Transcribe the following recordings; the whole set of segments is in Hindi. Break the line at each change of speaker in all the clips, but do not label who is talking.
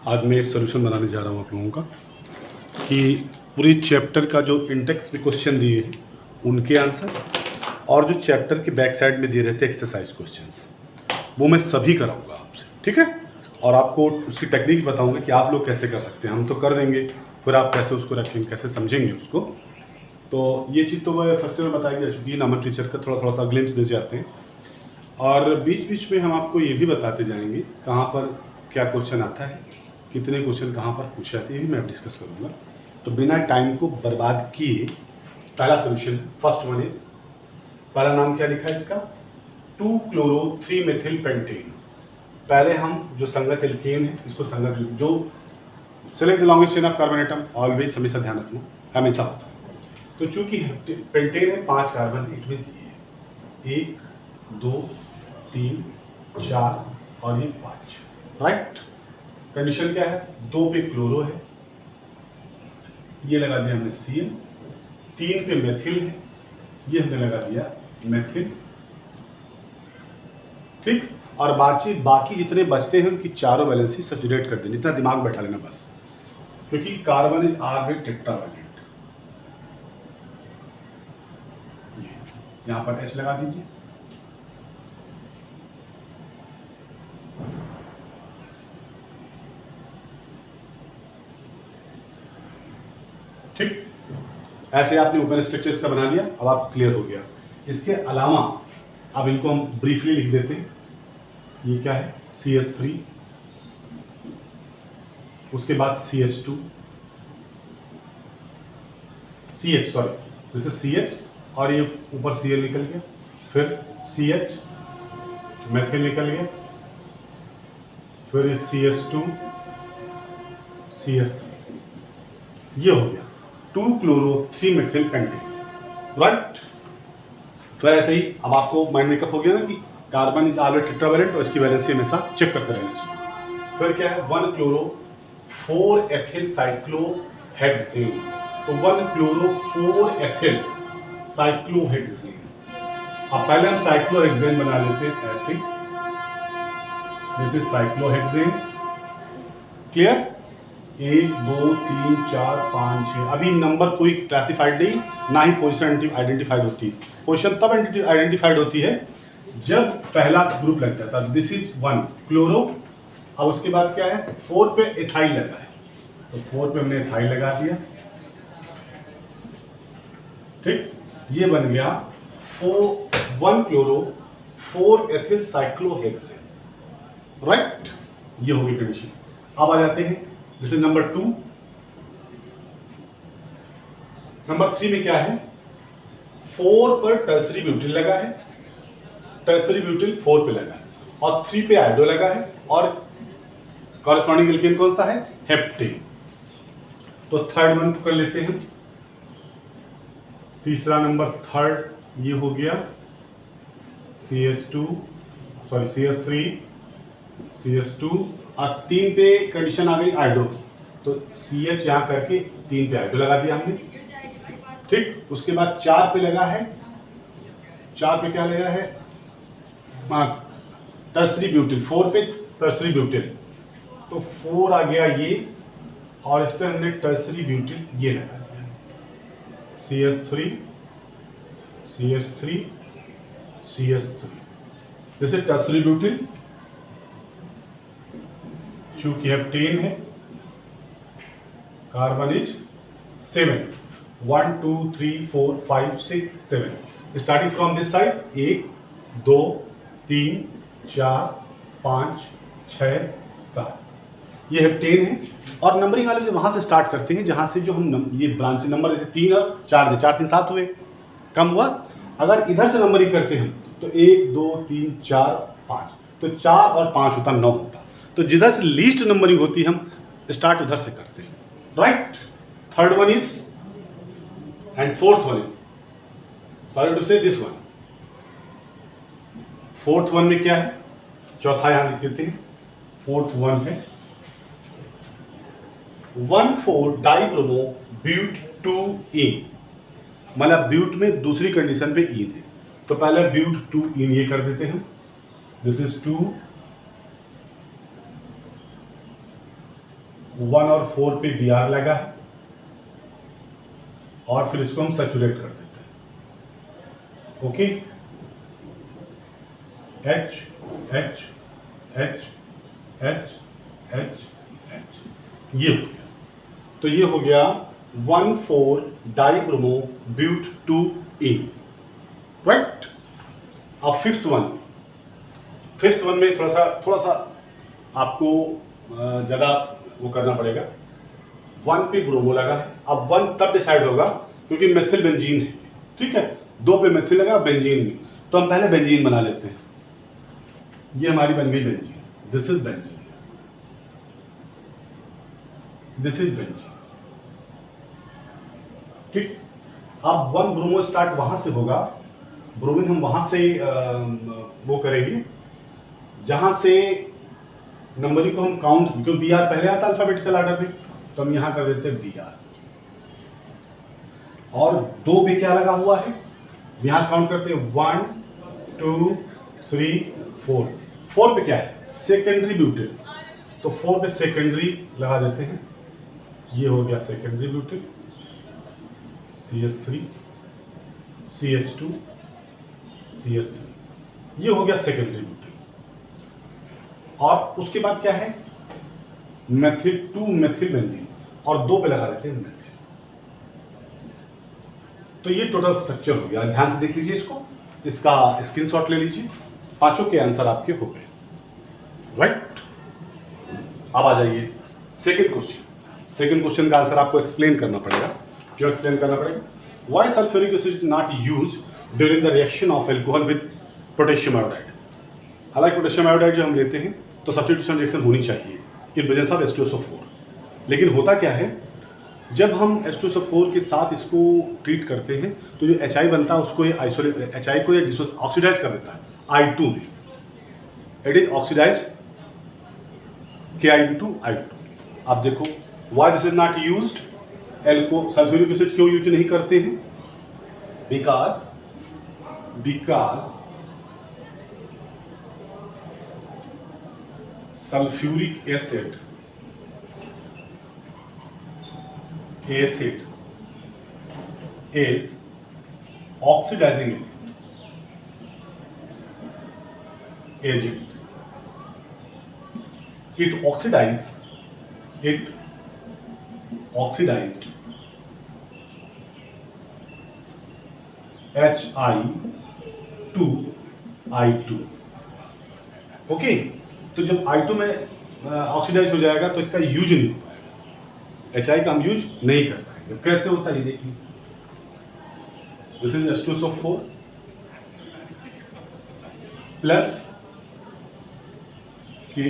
आज मैं सॉल्यूशन बनाने जा रहा हूँ आप लोगों का कि पूरी चैप्टर का जो इंडेक्स में क्वेश्चन दिए हैं उनके आंसर और जो चैप्टर के बैक साइड में दिए रहते हैं एक्सरसाइज क्वेश्चंस वो मैं सभी कराऊंगा आपसे, ठीक है। और आपको उसकी टेक्निक बताऊंगा कि आप लोग कैसे कर सकते हैं। हम तो कर देंगे, फिर आप कैसे उसको रखेंगे, कैसे समझेंगे उसको। तो ये चीज़ तो मैं फर्स्ट में बताई जा चुकी है। नमन टीचर का थोड़ा सा ग्लिम्स दे जाते हैं और बीच बीच में हम आपको ये भी बताते जाएंगे कहाँ पर क्या क्वेश्चन आता है, कितने क्वेश्चन कहाँ पर पूछे जाते हैं, मैं डिस्कस करूँगा। तो बिना टाइम को बर्बाद किए पहला सोल्यूशन, फर्स्ट वन इज, पहला नाम क्या लिखा है इसका, 2-chloro-3-methyl पेंटेन। पहले हम जो संगत एल्केन है इसको संगत, जो select the longest chain of carbon atom, always हमेशा ध्यान रखना, हमेशा होता है। तो चूंकि पेंटेन है 5 कार्बन, इट मीन्स ये 1 2 3 4 और ये 5, राइट। कंडीशन क्या है, 2 पे क्लोरो है, ये लगा दिया हमने Cl, 3 पे मेथिल है, ये हमने लगा दिया मेथिल, ठीक। और बाकी जितने बचते हैं उनकी चारों वैलेंसी सैचुरेट कर देनी, इतना दिमाग बैठा लेना बस, क्योंकि कार्बन इज ऑर्बिट टेट्रावैलेंट। यहां पर H लगा दीजिए, ठीक। ऐसे आपने ओपन स्ट्रक्चर्स का बना लिया, अब आप क्लियर हो गया। इसके अलावा अब इनको हम ब्रीफली लिख देते हैं। ये क्या है, CH3, उसके बाद CH2, CH, sorry this is CH, और ये ऊपर Cl निकल गया, फिर CH, मेथिल निकल गया, फिर CH2, CH3, ये हो गया 2-chloro-3-methyl पेंटेन, राइट। फिर ऐसे ही अब आपको माइंड मेकअप हो गया ना कि कार्बन इज ऑलवेज टेट्रावैलेंट और इसकी वैलेंसी हमेशा चेक करते रहना चाहिए। फिर क्या है, 1-chloro-4-ethyl साइक्लोहेक्सेन, तो 1-chloro-4-ethyl साइक्लोहेक्सेन। अब पहले हम साइक्लोहेक्सेन बना लेते हैं ऐसे, दिस इज साइक्लोहेक्सेन, क्लियर। 1 2 3 4 5 6, अभी नंबर कोई क्लासिफाइड नहीं, ना ही पोजीशन आइडेंटिफाइड होती है। पोजीशन तब आइडेंटिफाइड होती है जब पहला ग्रुप लग जाता है। दिस इज 1 क्लोरो, अब उसके बाद क्या है, 4 पे एथाइल लगा है, तो 4 पे हमने एथाइल लगा दिया, ठीक। ये बन गया 1-chloro-4-ethyl साइक्लोहेक्सेन, राइट। ये होगी कंडीशन। अब आ जाते हैं जैसे नंबर 2, नंबर 3 में क्या है, 4 पर टर्सरी ब्यूटिल लगा है, टर्सरी ब्यूटिल 4 पे लगा है, और 3 पे आयोडो लगा है, और कॉरेस्पॉन्डिंग एल्केन कौन सा है, हेप्टेन। तो थर्ड वन कर लेते हैं, तीसरा नंबर थर्ड, ये हो गया CH2, सॉरी CH3, CH2, और 3 पे कंडीशन आ गई आयोडो की, तो CH यहां करके 3 पे आयोडो लगा दिया हमने, ठीक। उसके बाद 4 पे लगा है, 4 पे क्या लगा है, टर्सरी ब्यूटिल, 4 पे टर्सरी ब्यूटिल, तो 4 आ गया ये, और इस पे हमने टर्सरी ब्यूटिल ये लगा दिया, CH3, CH3, CH3, जैसे टर्सरी ब्यूटिल, चूंकि हेप्टेन है, carbon is 7, 1 2 3 4 5 6 7, starting from this side 1 2 3 4 5 6 7, ये हेप्टेन है। और नंबरिंग वाले जो वहां से स्टार्ट करते हैं, जहां से जो हम ये ब्रांच नंबर जैसे 3 और 4 दे, 4 3 7 हुए, कम हुआ। अगर इधर से नंबरिंग करते हैं तो 1 2 3 4 5, तो 4 और 5 होता 9 होता। तो जिधर से लीस्ट नंबरिंग होती है हम स्टार्ट उधर से करते हैं, right. Third one is, and fourth one is, sorry to say this one, fourth one में क्या है, चौथा यहां लिख देते हैं, फोर्थ वन है 1,4-डाइब्रोमो ब्यूट 2-इन, मतलब ब्यूट में दूसरी कंडीशन पे इन है, तो पहले ब्यूट 2-इन ये कर देते हैं, दिस इज 2 1 और 4 पे Br लगा है और फिर इसको हम सैचुरेट कर देते हैं। Okay, H H H H H H, ये हो गया। तो ये हो गया 1,4 डाइब्रोमो ब्यूट 2ene, राइट। अब फिफ्थ वन में थोड़ा सा आपको ज़्यादा वो करना पड़ेगा। 1 पे ब्रोमो लगा है, अब 1 तब डिसाइड होगा क्योंकि मेथिल बेंजीन है, ठीक है। 2 पे मेथिल लगा, बेंजीन में, तो हम पहले बेंजीन बना लेते हैं। ये हमारी बन गई benzene, this is benzene, this is benzene, ठीक। अब 1 ब्रोमो स्टार्ट वहां से होगा, ब्रोमीन हम वहां से वो करेंगे जहां से नंबरिंग को हम काउंट, क्योंकि Br पहले आता अल्फाबेटिकल ऑर्डर में, तो हम यहां कर देते हैं Br। और 2 पे क्या लगा हुआ है, यहां से काउंट करते हैं 1 2 3 4। 4 पे क्या है, सेकेंडरी ब्यूटेन, तो 4 पे सेकेंडरी लगा देते हैं। ये हो गया secondary butane, CH3 CH2 CH3, ये हो गया सेकेंडरी ब्यूटेन। और उसके बाद क्या है, मेथिल 2 मेथिल बेंजीन, और 2 पे लगा देते हैं मेथिल। तो ये टोटल स्ट्रक्चर हो गया। ध्यान से देख लीजिए इसको, इसका स्क्रीनशॉट ले लीजिए। पांचों के आंसर आपके हो गए, राइट। अब आ जाइए सेकंड क्वेश्चन का आंसर आपको एक्सप्लेन करना पड़ेगा। क्यों एक्सप्लेन करना पड़ेगा, why sulphuric acid is not use during the reaction of alcohol with potassium iodide. हालांकि पोटेशियम आयोडाइड जो हम लेते हैं तो सब्स्टिट्यूशन रिएक्शन होनी चाहिए इन प्रेजेंस ऑफ H2SO4, लेकिन होता क्या है, जब हम H2SO4 के साथ इसको ट्रीट करते हैं तो जो HI बनता है उसको ये आइसोलेट, HI को ये ऑक्सीडाइज कर देता है I2 में, इट इज ऑक्सीडाइज Ki/I2। आप देखो why this is not used, sulphuric acid क्यों यूज नहीं करते हैं, because sulfuric acid is oxidizing agent. It oxidized HI2I2, okay. तो जब I2 में ऑक्सीडाइज हो जाएगा तो इसका यूज नहीं हो पाएगा, HI का हम यूज नहीं कर पाएंगे। कैसे होता है ये देखिए, this is H2SO4 plus Ki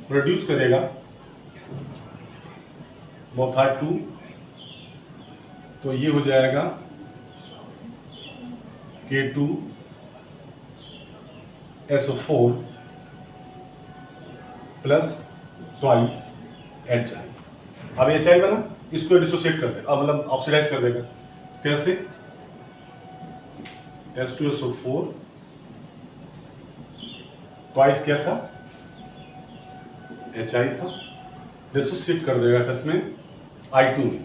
produce करेगा बोथ आर 2, तो ये हो जाएगा K2SO4 प्लस ट्वाइस HI। अब HI बना, इसको डिसोसिएट कर देगा, अब मतलब ऑक्सीडाइज कर देगा। कैसे, H2SO4 ट्वाइस क्या था, HI था, डिसोसिएट कर देगा किसमें, I2 में,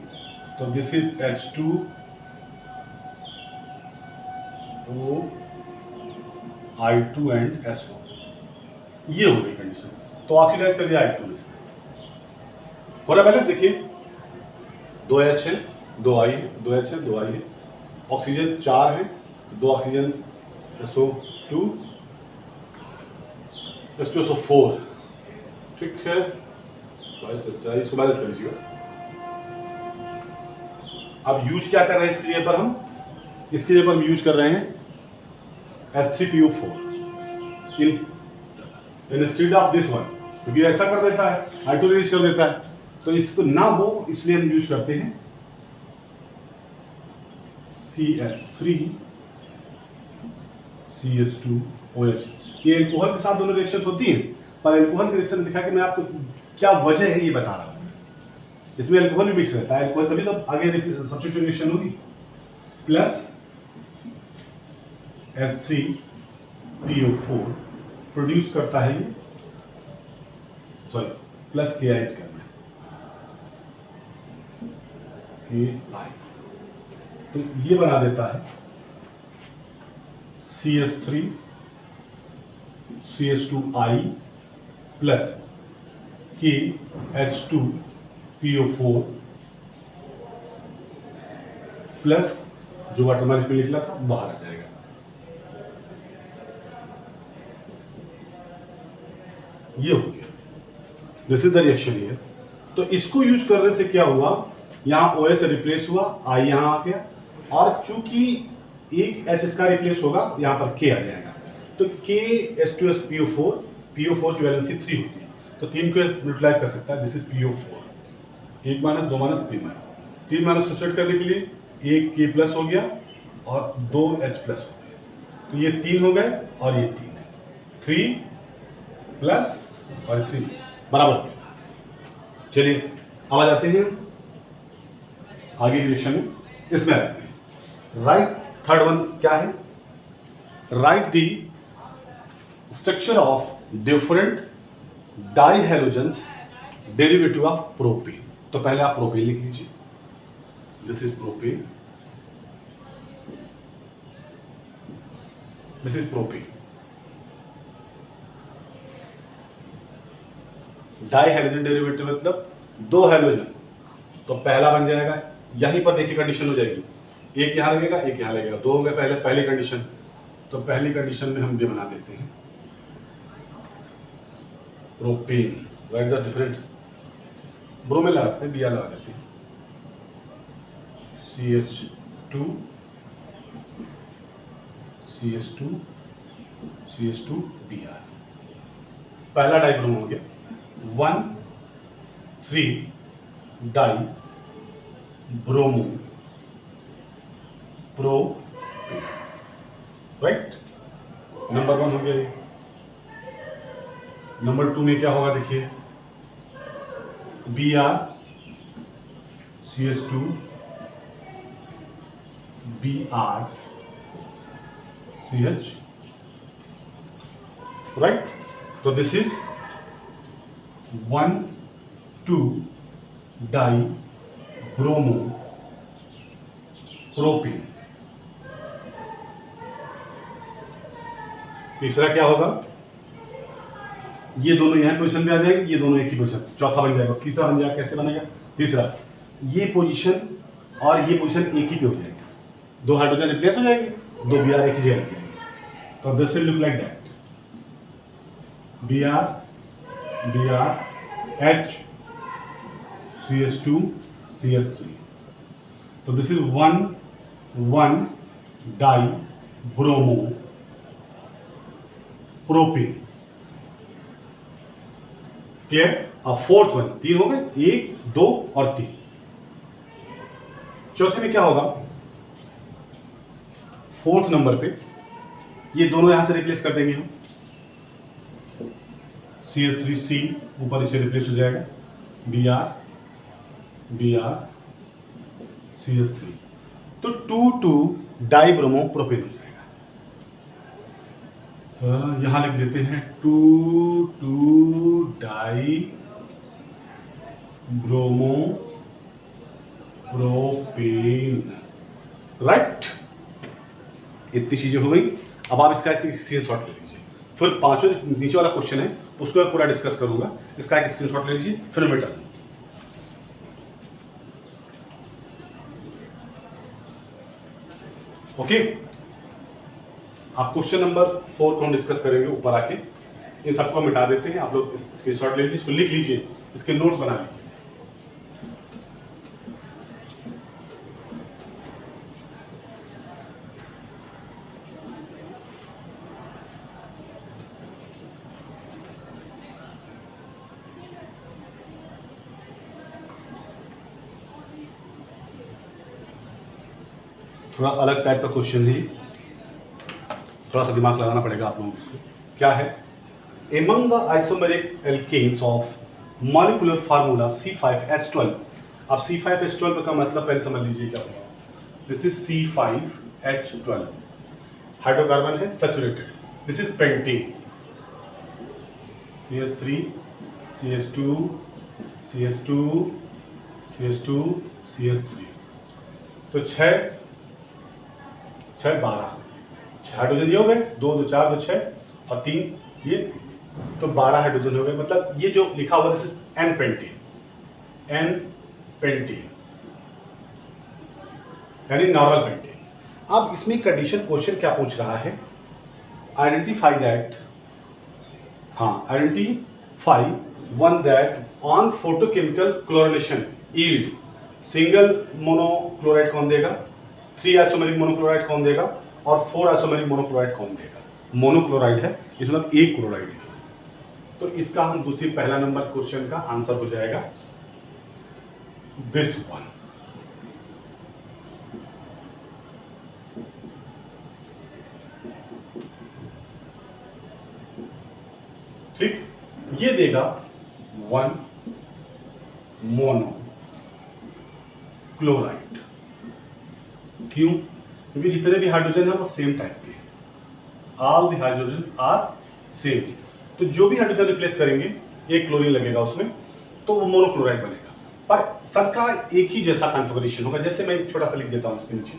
तो this is H2O I2 and SO, ये हो गई कंडीशन। तो ऑक्सीडाइज कर दिया I2 में से, हो रहा बैलेंस। देखिए 2H है, 2I है, 2H है, 2I है, ऑक्सीजन 4 है, 2 ऑक्सीजन SO2 H2SO4, ठीक है। इसको बैलेंस कर लीजिएगा। अब यूज क्या कर रहे हैं इसकी जगह पर, इसकी जगह पर हम यूज कर रहे हैं H3PO4 instead of this one, क्योंकि ऐसा कर देता है, I2 रिलीज कर देता है, तो इसको ना हो इसलिए हम यूज करते हैं CS3CH2OH। ये एल्कोहल के साथ दोनों रिएक्शन होती हैं, पर एल्कोहल के रिएक्शन दिखा के मैं आपको क्या वजह है ये बता रहा हूँ। इसमें एल्कोहल भी मिक्स रहता है, एल्कोहल तभी तो आगे सब्स्टिट्यूशन रिएक्शन होगी। प्लस H3PO4 प्रोड्यूस करता है ये, सॉरी प्लस Ki ऐड करना है, KI, तो ये बना देता है CH3 CH2I plus KH2PO4 plus जो वाटरमार्क में निकला था बाहर आ जाएगा। ये हो गया, this is the reaction here. तो इसको यूज करने से क्या हुआ, यहाँ OH रिप्लेस हुआ, I यहाँ आ गया, और चूंकि एक H इसका रिप्लेस होगा यहाँ पर K आ जाएगा, तो KH2SPO4, PO4 की वैलेंसी 3 होती है, तो 3 को यूटिलाइज कर सकता है। This is PO4, 1 minus 2 minus 3 minus, 3 minus subtract करने के लिए एक K प्लस हो गया और 2 H प्लस हो गया, तो ये 3 हो गए और ये 3 है, 3 प्लस और 3 बराबर हो गया। चलिए अब आ जाते हैं आगे की रिएक्शन में, इसमें आ जाते हैं। राइट, थर्ड वन क्या है, right the structure of different dihalogens derivative of propane. तो पहले आप प्रोपेन लिख लीजिए, this is propane, this is propane. Di halogen derivative मतलब 2 हैलोजन, तो पहला बन जाएगा, यहीं पर देखिए कंडीशन हो जाएगी, एक यहां लगेगा एक यहां लगेगा, 2 हो गए पहली कंडीशन। तो पहली कंडीशन में हम ये बना देते हैं प्रोपेन, राइट द डिफरेंट, ब्रोमेन लगाते हैं, Br लगा देते हैं, CH2 CH2 CH2 Br, पहला डाइब्रोमो हो गया, 1,3 die bromo propane, right. Number 1 हो गया ये। नंबर 2 में क्या होगा देखिए, Br CH2 Br CH, right. तो this is 1,2 di bromo propane. तीसरा क्या होगा, ये दोनों यहां पोजीशन पे आ जाएंगे, ये दोनों एक ही पोजीशन, चौथा बन जाएगा। तीसरा बन जाएगा, कैसे बनेगा, तीसरा ये पोजीशन और ये पोजीशन एक ही पे हो जाएगा, 2 हाइड्रोजन रिप्लेस हो जाएंगे, 2 Br एक ही जगह रखेंगे, तो this will look like that, Br H CH2 CH3, तो this is 1,1 die bromo propane, clear. अब फोर्थ वन, 3 हो गए, 1 2 और 3। चौथे में क्या होगा, फोर्थ नंबर पे ये दोनों यहां से रिप्लेस कर देंगे हम, CH3C ऊपर इसे रिप्लेस हो जाएगा, Br CH3, तो 2,2 डाई ब्रोमो प्रोपेन हो जाएगा। यहां लिख देते हैं 2,2 डाई ब्रोमो प्रोपेन, राइट। इतनी चीजें हो गई। अब आप इसका एक स्क्रीनशॉट ले लीजिए, फिर पांचों नीचे वाला क्वेश्चन है उसको मैं पूरा डिस्कस करूंगा, इसका एक स्क्रीनशॉट ले लीजिए, फिर मैं मिटा दूंगा। ओके, आप क्वेश्चन नंबर 4 को हम डिस्कस करेंगे ऊपर आके, इन सबको मिटा देते हैं। आप लोग स्क्रीनशॉट ले लीजिए, इसको लिख लीजिए, इसके नोट्स बना लीजिए। थोड़ा अलग टाइप का क्वेश्चन है, थोड़ा सा दिमाग लगाना पड़ेगा आप लोगों को इसको। क्या है, among the isomeric alkanes of molecular formula C5H12। अब C5H12 का मतलब पहले समझ लीजिए क्या होगा। दिस इज C5H12, हाइड्रोकार्बन है saturated, this is pentane, CH3 CH2 CH2 CH2 CH3, तो 6 6 12, 6 हाइड्रोजन ये हो गए, 2 2 4 2 6 और 3 ये, तो 12 हाइड्रोजन हो गए। मतलब ये जो लिखा हुआ this is n pentane, n pentane यानी नॉर्मल पेंटेन। अब इसमें कंडीशन क्वेश्चन क्या पूछ रहा है, आइडेंटिफाई दैट, हाँ identify one that on photochemical chlorination yield single monochloride कौन देगा, 3 आइसोमेरिक मोनोक्लोराइड कौन देगा और 4 आइसोमेरिक मोनोक्लोराइड कौन देगा। मोनोक्लोराइड है इसमें मतलब एक क्लोराइड है, तो इसका हम दूसरी पहला नंबर क्वेश्चन का आंसर हो जाएगा दिस वन। ठीक, ये देगा 1 मोनो क्लोराइड। क्यों? क्योंकि जितने भी हाइड्रोजन है वो सेम टाइप के, all the hydrogen are same. तो जो भी हाइड्रोजन रिप्लेस करेंगे एक क्लोरीन लगेगा उसमें, तो वो मोनोक्लोराइड बनेगा, पर सबका एक ही जैसा कॉन्फ़िगरेशन होगा। जैसे मैं छोटा सा लिख देता हूं इसके नीचे,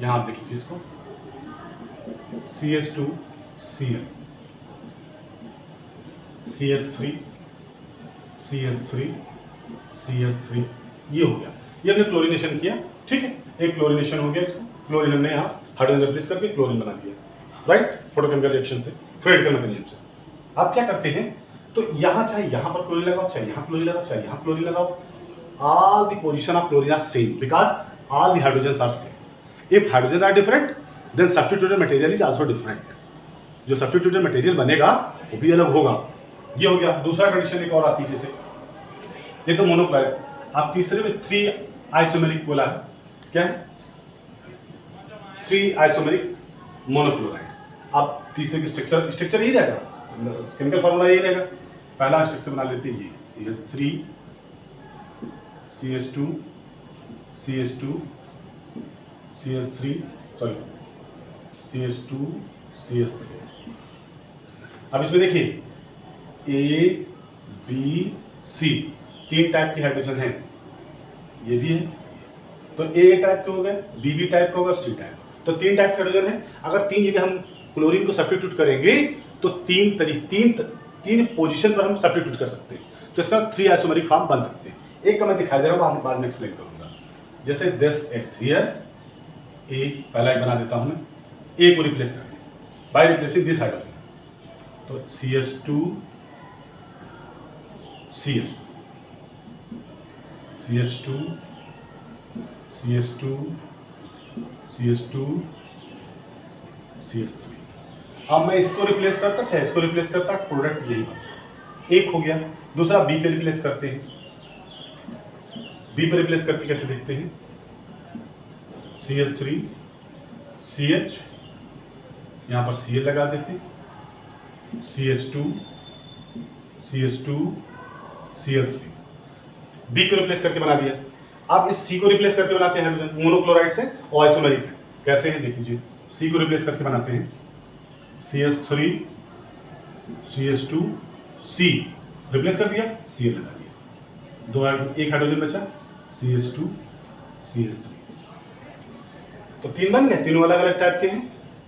यहां आप देख लीजिए इसको, CH2Cl, CH3 CH3 CH3, ये हो गया, ये हमने क्लोरीनेशन किया। ठीक है, एक क्लोरीनेशन हो गया, इसको क्लोरीन हमने यहाँ हाइड्रोजन रिप्लेस करके क्लोरीन बना दिया, राइट, फोटोकेमिकल रिएक्शन से, फ्रेडकल मैकेनिज्म से। आप क्या करते हैं, तो यहाँ चाहे यहाँ पर क्लोरीन लगाओ, चाहे यहाँ क्लोरीन लगाओ, चाहे यहाँ क्लोरीन लगाओ, all the position of chlorine are same because all the hydrogens are same. If hydrogen are different, then substituted material is also different. जो substituted material बनेगा वो भी अलग होगा। ये हो गया। दूसरा कंडीशन एक और आती है, जैसे ये तो मोनोक्लोराइड, आप तीसरे में 3 आइसोमेरिक बोला है, क्या है 3 आइसोमेरिक मोनोक्लोराइड। आप तीसरे की स्ट्रक्चर यही रहेगा, केमिकल फार्मूला यही रहेगा। पहला स्ट्रक्चर बना लेते हैं ये CH3 CH2 CH2 CH3 sorry CH2 CH3। अब इसमें देखिए A B C 3 टाइप के हाइड्रोजन हैं, ये भी है, तो A टाइप के हो गए, B भी टाइप का होगा, C टाइप, तो 3 टाइप के हाइड्रोजन है। अगर 3 जगह हम क्लोरीन को सब्स्टिट्यूट करेंगे तो 3 पोजीशन पर हम सब्स्टिट्यूट कर सकते हैं, तो इसका 3 आइसोमेरिक फॉर्म बन सकते हैं। एक का मैं दिखाई दे रहा हूँ, बाद में एक्सप्लेन करूंगा। जैसे दिस एक्स हियर, ए पहला एक बना देता हूं मैं, ए को रिप्लेस करके बाय रिप्लेसिंग दिस हाइड्रोजन, तो CH2 Cl, CH2 CH2 CH2 CH3। अब मैं इसको रिप्लेस करता, चाहे इसको रिप्लेस करता, प्रोडक्ट यही बनता, एक हो गया। दूसरा बी पे रिप्लेस करते हैं, बी पे रिप्लेस करके कैसे देखते हैं, CH3 CH, यहां पर Cl लगा देते, CH2 CH2 CH3, बी को रिप्लेस करके बना दिया। अब इस सी को रिप्लेस करके बनाते हैं हाइड्रोजन, मोनोक्लोराइड से और आइसोमेरिक है, कैसे है देख लीजिए, सी को रिप्लेस करके बनाते हैं CH3 CH2 C, रिप्लेस कर दिया, Cl लगा दिया, एक हाइड्रोजन बचा CH2 CH3। तो 3 बन गए, तीनों अलग अलग टाइप के हैं,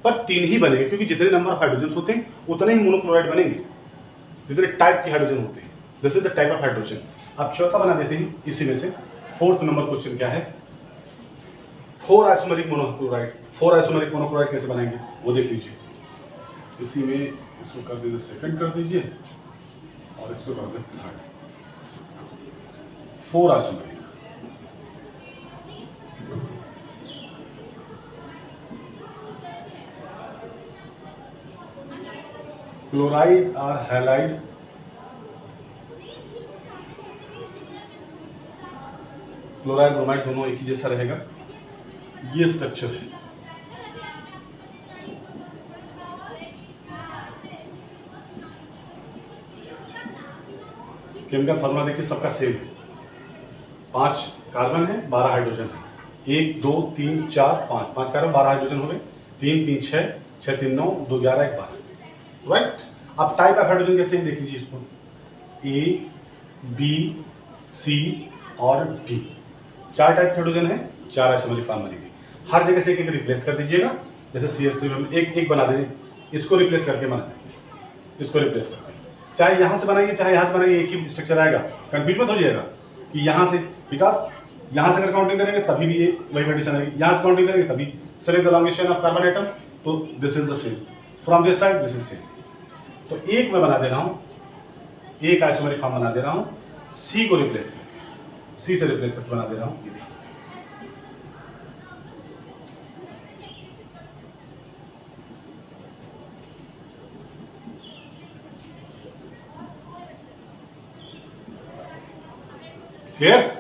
पर 3 ही बनेंगे क्योंकि जितने नंबर ऑफ हाइड्रोजन होते हैं उतने ही मोनोक्लोराइड बनेंगे, जितने टाइप के हाइड्रोजन होते हैं। This is the type of hydrogen. अब चौथा बना देते हैं इसी में से। 4th नंबर क्वेश्चन क्या है, 4 आइसोमेरिक मोनोक्लोराइड। 4 आइसोमेरिक मोनोक्लोराइड कैसे बनाएंगे वो देख लीजिए। इसी में इसको कर दीजिए सेकंड कर दीजिए और इसको कर दीजिए थर्ड। 4 आइसोमेरिक क्लोराइड और हैलाइड क्लोराइड ब्रोमाइड दोनों एक ही जैसा रहेगा, ये स्ट्रक्चर है। केमिकल फॉर्मूला देखिए सबका सेम है, 5 कार्बन है 12 हाइड्रोजन है, 1 2 3 4 5, 5 कार्बन 12 हाइड्रोजन हो गए, 3 3 6 6 3 9 2 11 1 12, राइट। अब टाइप ऑफ हाइड्रोजन कैसे है देख लीजिए इसको, A B C और D, 4 टाइप के हाइड्रोजन है, 4 आइसोमरिक फॉर्म बनेगी। हर जगह से एक एक रिप्लेस कर दीजिएगा। जैसे CH3 में एक बना देंगे, इसको रिप्लेस करके बना देंगे, इसको रिप्लेस करके, चाहे यहाँ से बनाइए चाहे यहाँ से बनाइए, एक ही स्ट्रक्चर आएगा। कंफ्यूज मत हो जाएगा कि यहाँ से, बिकॉज यहाँ से अगर काउंटिंग करेंगे तभी भी ये वही कंडीशन आएगी, यहाँ से काउंटिंग करेंगे तभी। Select the longest of carbon atom, तो this is the same, from this side this is same. तो एक मैं बना दे रहा हूँ, एक आइसोमरिक फॉर्म बना दे रहा हूँ, C को रिप्लेस करके, C से रिप्लेस करके बना दे रहा हूँ। क्लियर?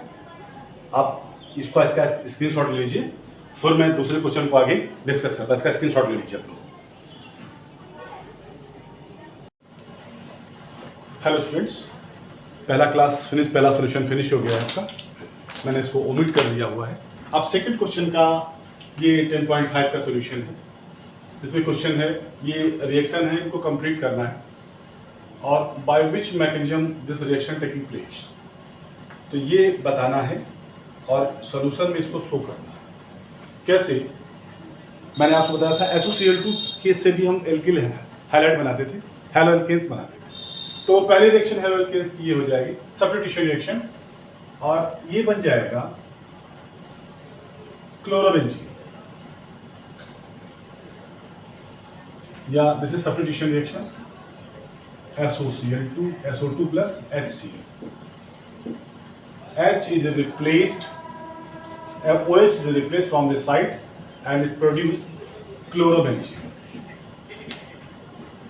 आप इसको इसका स्क्रीनशॉट ले लीजिए, फिर मैं दूसरे क्वेश्चन को आगे डिस्कस करता हूं। इसका स्क्रीनशॉट ले लीजिए आप लोग। हेलो स्टूडेंट्स, पहला क्लास फिनिश, पहला सोल्यूशन फिनिश हो गया है आपका, मैंने इसको ओमिट कर दिया हुआ है। अब सेकंड क्वेश्चन का ये 10.5 का सोल्यूशन है। इसमें क्वेश्चन है, ये रिएक्शन है, इनको कंप्लीट करना है, और by which mechanism this reaction taking place, तो ये बताना है और सोल्यूशन में इसको शो करना है। कैसे? मैंने आपको बताया था SOCl2 के से भी हम एल्किल हैलाइड बनाते थे, हैलो एल्केन्स बनाते थे। तो पहली रिएक्शन हैलो एल्केन्स की ये हो जाएगी सब्स्टिट्यूशन रिएक्शन, और ये बन जाएगा क्लोरोबेंजीन, या this is substitution reaction SOCl2 SO2 plus HCl. H is replaced, OH is replaced from the sides and it produces chlorobenzene,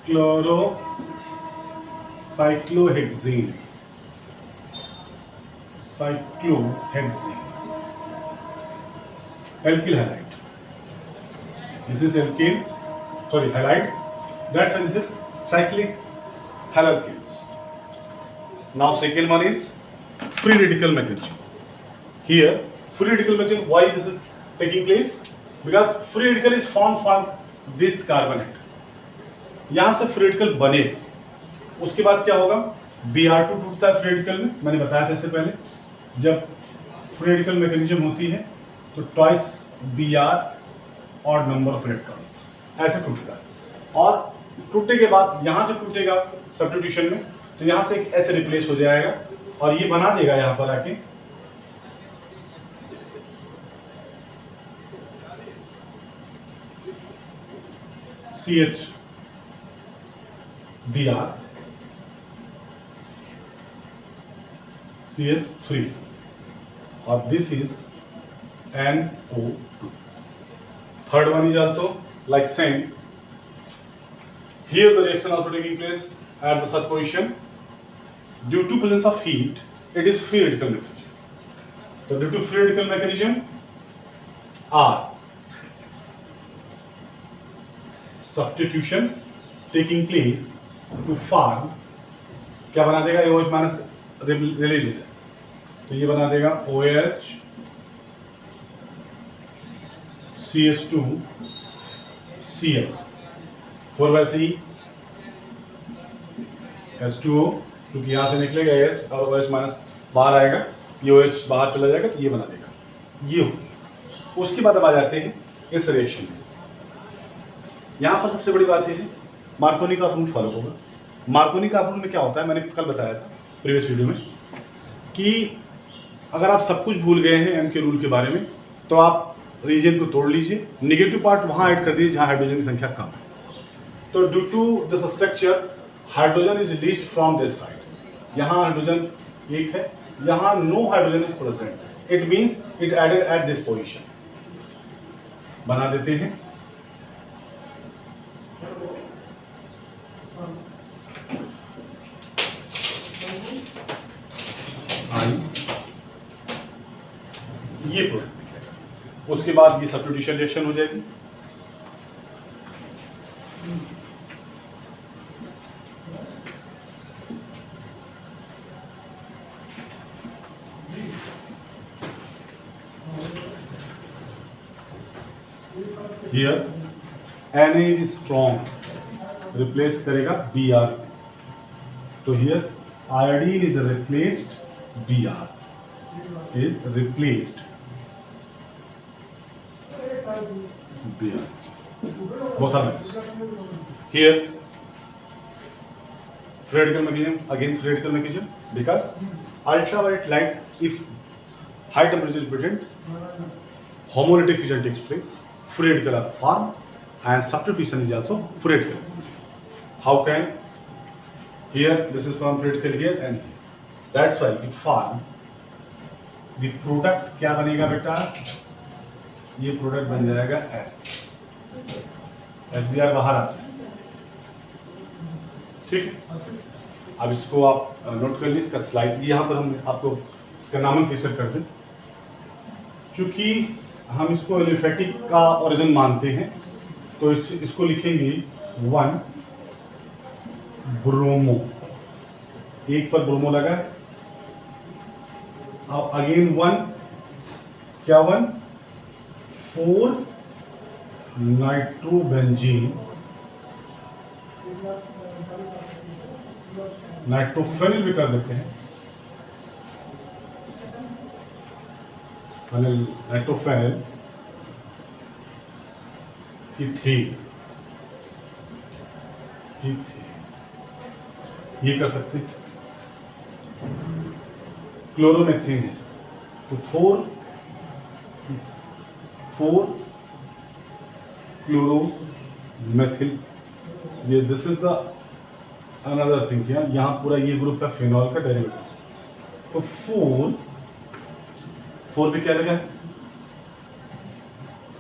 chlorocyclohexane, alkyl halide. This is alkyl, sorry, halide. That's why this is cyclic haloalkanes. Now second one is free radical mechanism. Here, free radical mechanism, why this is taking place? Because free radical is formed from this carbon atom. यहाँ से free radical बने, उसके बाद क्या होगा? Br2 टूटता है free radical में, मैंने बताया था इससे पहले। जब free radical mechanism होती है तो twice Br और number of electrons ऐसे टूटता है, और टूटने के बाद यहाँ जो टूटेगा सब्स्टिट्यूशन में, तो यहाँ से एक H रिप्लेस हो जाएगा और ये बना देगा यहाँ पर आके CH3 और this is NO2. Third one is also like same. Here the reaction also taking place at the such position. Due to presence of heat, it is free radical mechanism. So due to free radical mechanism, R substitution taking place to form, क्या बना देगा? OH माइनस रिलीज हो जाए, तो ये बना देगा OH CH2 Cl, 4/C H2O, क्योंकि यहाँ से निकलेगा H और OH माइनस बाहर आएगा, ये OH बाहर चला जाएगा, तो ये बना देगा, ये हो। उसके बाद अब आ जाते हैं इस रिएक्शन में। यहाँ पर सबसे बड़ी बात ये है, मार्कोनी का रूल फॉलो होगा। मार्कोनी का रूल में क्या होता है, मैंने कल बताया था प्रीवियस वीडियो में, कि अगर आप सब कुछ भूल गए हैं एम के रूल के बारे में, तो आप रीजन को तोड़ लीजिए, नेगेटिव पार्ट वहाँ ऐड कर दीजिए जहाँ हाइड्रोजन की संख्या कम है। तो due to this structure hydrogen is least from this side, यहाँ हाइड्रोजन एक है, यहाँ no hydrogen is present, it means it added at this position, बना देते हैं। ये प्रोडक्ट, उसके बाद ये सब्स्टिट्यूशन रिएक्शन हो जाएगी। Here Na is strong, replace करेगा Br, तो here iodine is replaced, Br is replaced Br. Both are mixed. Here, free radical mechanism, again free radical mechanism, because ultraviolet light, if high temperature is present, homolytic fusion takes place, free radical are formed, and substitution is also free radical. How can? Here, this is from free radical here and here. That's why it form. The product क्या बनेगा बेटा? ये प्रोडक्ट बन जाएगा S. SBr बाहर आता है, ठीक है। अब इसको आप नोट कर लीजिए, इसका स्लाइड यहाँ पर हम आपको इसका नामनक्लेचर कर दें। चूँकि हम इसको एलिफेटिक का ओरिजिन मानते हैं, तो इसको लिखेंगे 1 ब्रोमो, एक पर ब्रोमो लगा है। अब अगेन 1 क्या 1 4 नाइट्रोबेंजीन, नाइट्रोफेनिल भी कर देते हैं, फेनिल नाइट्रोफेनिल, इथेन, ये कर सकते हैं। क्लोरोमेथेन है तो 4 क्लोरोमेथिल, ये this is the another thing. यहाँ पूरा ये ग्रुप है फिनॉल का डेरिवेटिव। तो 4 पे क्या लगा है?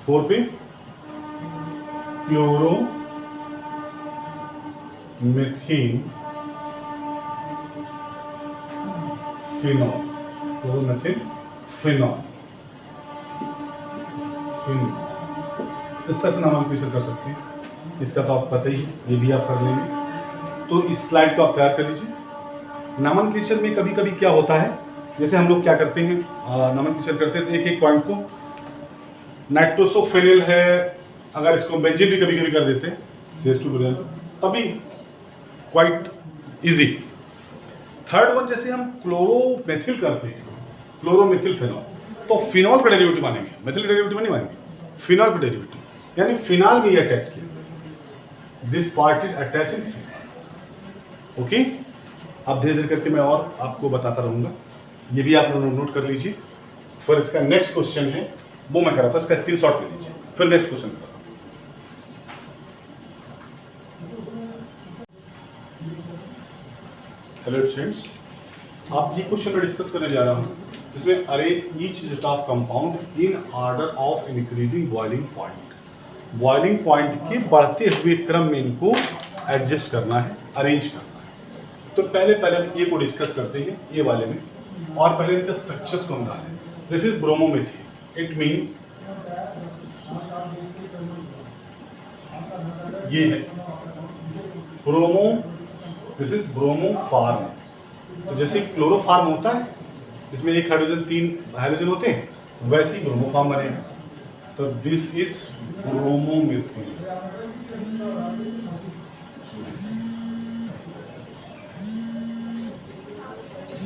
4 पे क्लोरोमेथेन फिनॉल, क्लोरोमेथिल फिनॉल, इस तरह नामकरण कर सकते हैं। इसका तो आप पता ही है, ये भी आप कर लेंगे। तो इस स्लाइड को आप तैयार कर लीजिए। नामकरण में कभी कभी क्या होता है, जैसे हम लोग क्या करते हैं, नामकरण करते हैं तो एक एक पॉइंट को, नाइट्रोसोफेनिल है, अगर इसको बेंजीन भी कभी कभी कर देते हैं CH2 तभी क्वाइट इजी। थर्ड वन, जैसे हम क्लोरोमेथिल करते हैं, क्लोरोमेथिल फिनॉल, तो फिनॉल का डेरिवेटिव मानेंगे, मेथिल का डेरिवेटिव नहीं मानेंगे, फिनॉल का डेरिवेटिव, यानी फिनॉल में ये अटैच किया, this part is attach in phenol. Okay, अब धीरे धीरे करके मैं और आपको बताता रहूंगा, ये भी आप नोट कर लीजिए। फिर इसका नेक्स्ट क्वेश्चन है वो मैं कराता हूँ, इसका स्क्रीनशॉट ले लीजिए, फिर नेक्स्ट क्वेश्चन कराता हूँ। हेलो स्टूडेंट्स, आप ये क्वेश्चन में डिस्कस करने जा रहा हूँ, इसमें arrange each set of compound in order of increasing boiling point. Boiling point के बढ़ते हुए क्रम में इनको एडजस्ट करना है, अरेंज करना है। तो पहले हम ए को डिस्कस करते हैं, ए वाले में, और पहले इनके स्ट्रक्चर्स को हम डालें। दिस इज ब्रोमोमेथिल, इट मीन्स ये है ब्रोमो, दिस इज ब्रोमोफार्म। तो जैसे क्लोरोफार्म होता है, इसमें एक हाइड्रोजन 3 हाइड्रोजन होते हैं, वैसे ही ब्रोमोफार्म बनेगा। तो this is bromomethyl.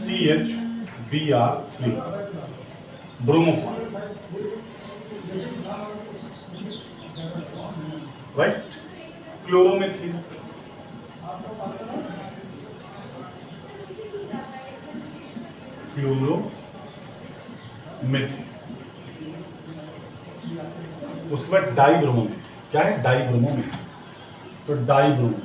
CHBr3 bromoform, right. Chloromethyl, chloromethyl, उसके बाद डाइब्रोमोमेथिल। क्या है? डाइब्रोमोमेथिल। तो डाइब्रोमो,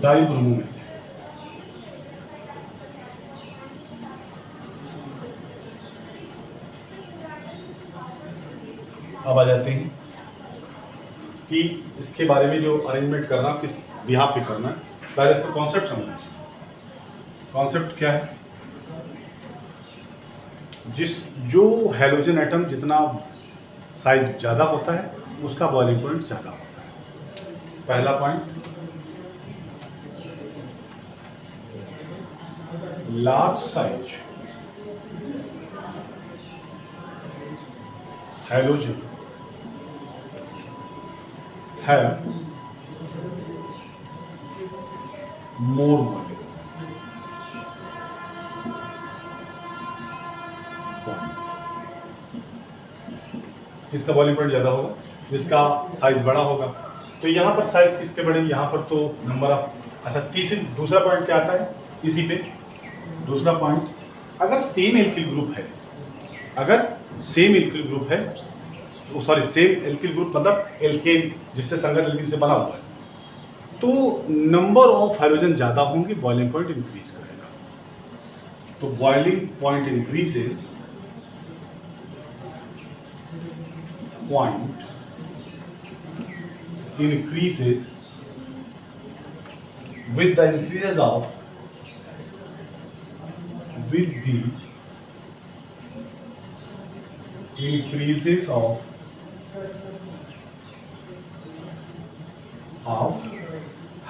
डाइब्रोमोमेथिल। अब आ जाते हैं कि इसके बारे में जो अरेंजमेंट करना, किस बिहाफ पे करना है। पहले इसका कॉन्सेप्ट समझ लीजिए। कॉन्सेप्ट क्या है? जो हैलोजन एटम जितना साइज ज़्यादा होता है, उसका बॉइलिंग पॉइंट ज़्यादा होता है। पहला point, large size halogen have more molecules. किसका बॉइलिंग पॉइंट ज़्यादा होगा, जिसका साइज बड़ा होगा। तो यहाँ पर साइज किसके बड़े, यहाँ पर तो नंबर ऑफ, अच्छा दूसरा पॉइंट क्या आता है इसी पे, दूसरा पॉइंट अगर सेम एल्किल ग्रुप है, अगर सेम एल्किल ग्रुप है, सॉरी सेम एल्किल ग्रुप मतलब एल्केन जिससे संगत एल्किन से बना हुआ है, तो नंबर ऑफ हाइड्रोजन ज़्यादा होंगे, बॉइलिंग पॉइंट इंक्रीज करेगा। तो boiling point increases, point increases with the increases of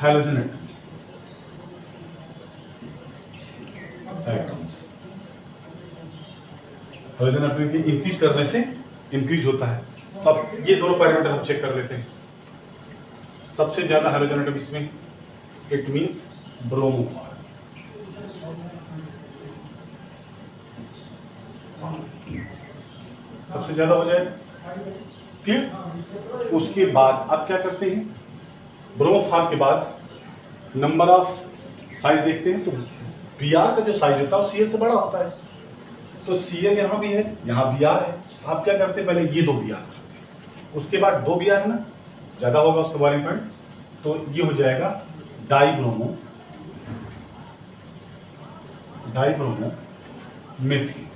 halogen atoms hydrogen atom के इंक्रीज करने से इंक्रीज होता है। तो अब ये दोनों पैरामीटर हम चेक कर लेते हैं। सबसे ज्यादा हाइड्रोजन एटम इसमें, इट मींस ब्रोमोफार, सबसे ज्यादा हो जाए, क्लियर। उसके बाद आप क्या करते हैं, ब्रोमोफार के बाद नंबर ऑफ साइज देखते हैं। तो Br का जो साइज होता है वो Cl से बड़ा होता है, तो Cl यहाँ भी है, यहाँ Br है। आप क्या करते हैं, पहले ये दो Br करते हैं, उसके बाद दो Br है ना, ज़्यादा होगा उसका बॉइलिंग पॉइंट, तो ये हो जाएगा डाइब्रोमो मेथिल।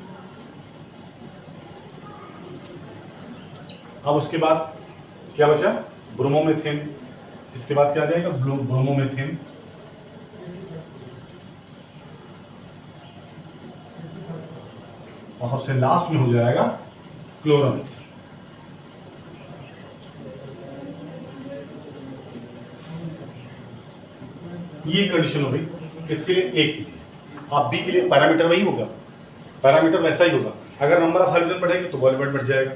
अब उसके बाद क्या बचा, ब्रोमोमेथेन। इसके बाद क्या आ जाएगा, ब्रोमोमेथेन। और सबसे लास्ट में हो जाएगा क्लोरोमेथेन। ये कंडीशन हो गई किसके लिए, ए के लिए। आप बी के लिए पैरामीटर वही होगा, पैरामीटर वैसा ही होगा। अगर नंबर ऑफ हाइड्रोजन बढ़ेगी तो बॉइलिंग पॉइंट बढ़ जाएगा,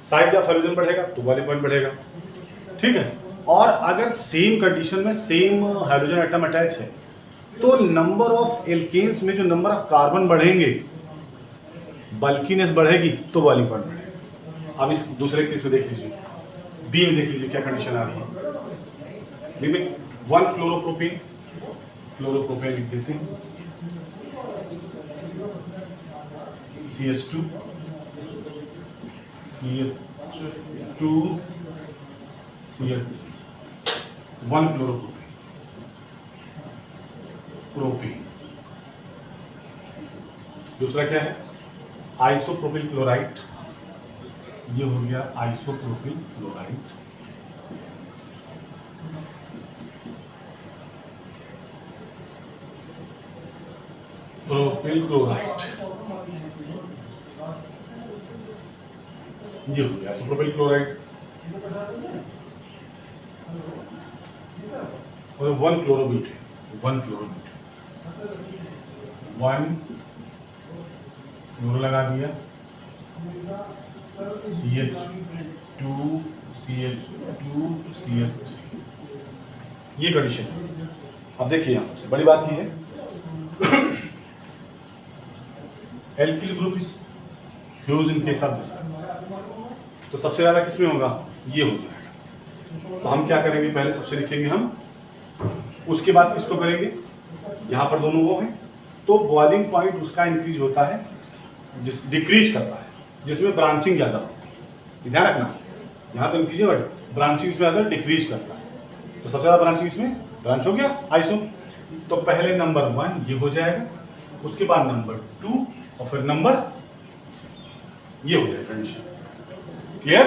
साइज ऑफ हाइड्रोजन बढ़ेगा तो बॉइलिंग पॉइंट बढ़ेगा, ठीक है। और अगर सेम कंडीशन में सेम हाइड्रोजन एटम अटैच है तो नंबर ऑफ एल्केन्स में जो नंबर ऑफ कार्बन बढ़ेंगे, बल्कीनेस बढ़ेगी तो बॉइलिंग पॉइंट बढ़ेगा। अब इस दूसरे केस में देख लीजिए, बी में देख लीजिए क्या कंडीशन आ रही है। बी में 1 क्लोरोप्रोपेन लिख देते हैं, CH2 CH3, 1 क्लोरोप्रोपेन। दूसरा क्या है, आइसोप्रोपिल क्लोराइड। ये हो गया आइसोप्रोपिल क्लोराइड। प्रोपिल क्लोराइड, ये हो गया आइसोप्रोपिल क्लोराइड। और 1 क्लोरोब्यूटेन, 1 क्लोरो लगा दिया, CH2 CH3, ये कंडीशन है। अब देखिए यहाँ सबसे बड़ी बात ये है, alkyl group is huge in case of this, तो सबसे ज्यादा किसमें होगा, ये हो जाएगा। तो हम क्या करेंगे, पहले सबसे लिखेंगे हम, उसके बाद किसको करेंगे, यहाँ पर दोनों वो हैं, तो बॉइलिंग पॉइंट उसका इंक्रीज होता है, जिस डिक्रीज करता है जिसमें ब्रांचिंग ज़्यादा होती है। ध्यान रखना, यहाँ तो इंक्रीज है बट ब्रांचिंग इसमें ज़्यादा डिक्रीज करता है। तो सबसे ज़्यादा ब्रांचिंग इसमें ब्रांच हो गया आइसो। तो पहले नंबर 1 ये हो जाएगा, उसके बाद नंबर 2 और फिर नंबर ये हो जाएगा कंडीशन। क्लियर,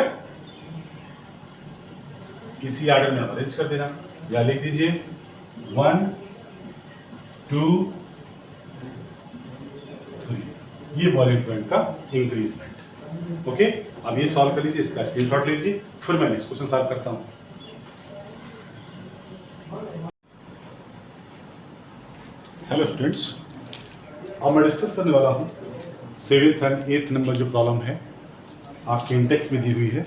इसी आर्डर में अरेंज कर देना, या लिख दीजिए 1 2 3, ये बॉइलिंग पॉइंट का इंक्रीजमेंट। ओके, अब ये सॉल्व कर लीजिए, इसका स्क्रीनशॉट ले लीजिए, फिर मैं नेक्स्ट क्वेश्चन सॉल्व करता हूं। हेलो स्टूडेंट्स, अब मैं डिस्कस करने वाला हूं 7th एंड 8th नंबर जो प्रॉब्लम है आपके इंडेक्स में दी हुई है